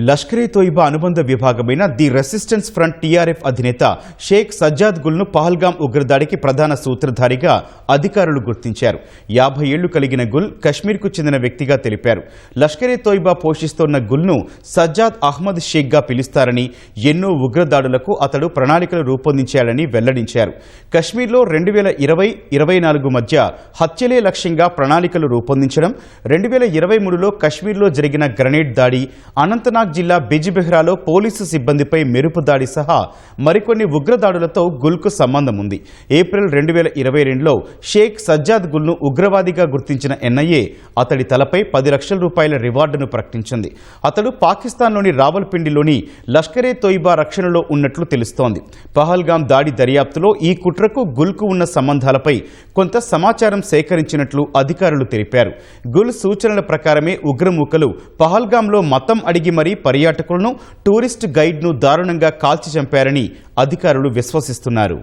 లష్కరే తోయిబా అనుబంధ విభాగమైన the resistance front TRF అధినేత షేక్ సజ్జాద్ గుల్ను పహల్గాం ఉగ్రదాడికి ప్రధాన సూత్రధారిగా అధికారులు గుర్తించారు. 50 ఏళ్లు కలిగిన గుల్ కశ్మీర్కు చెందిన వ్యక్తిగా తెలిపారు. లష్కరే తోయిబా పోషిస్తోన్న గుల్ను సజ్జాద్ అహ్మద్ షేక్గా పిలుస్తారని, ఎన్నో ఉగ్రదాడులకు అతడు ప్రణాళికలు రూపొందించాడని వెల్లడించారు. కశ్మీర్లో 2020-24 మధ్య హత్యలే లక్ష్యంగా ప్రణాళికలు రూపొందించడం, 2023లో కశ్మీర్లో జరిగిన గ్రనేడ్ దాడి, అనంతనాగ్ జిల్లా బిజ్బెహ్రాలో పోలీసు సిబ్బందిపై మెరుపు దాడి సహా మరికొన్ని ఉగ్రదాడులతో గుల్కు సంబంధం ఉంది. ఏప్రిల్ 2022లో షేక్ సజ్జాద్ గుల్ను ఉగ్రవాదిగా గుర్తించిన ఎన్ఐఏ అతడి తలపై 10 లక్షల రూపాయల రివార్డును ప్రకటించింది. అతడు పాకిస్తాన్లోని రావల్పిండిలోని లష్కరే తోయిబా రక్షణలో ఉన్నట్లు తెలుస్తోంది. పహల్గాం దాడి దర్యాప్తులో ఈ కుట్రకు గుల్కు ఉన్న సంబంధాలపై కొంత సమాచారం సేకరించినట్లు అధికారులు తెలిపారు. గుల్ సూచనల ప్రకారమే ఉగ్రమూకలు పహల్గాంలో మతం అడిగి మరీ పర్యాటకులను, టూరిస్ట్ గైడ్ను దారుణంగా కాల్చి చంపారని అధికారులు విశ్వసిస్తున్నారు.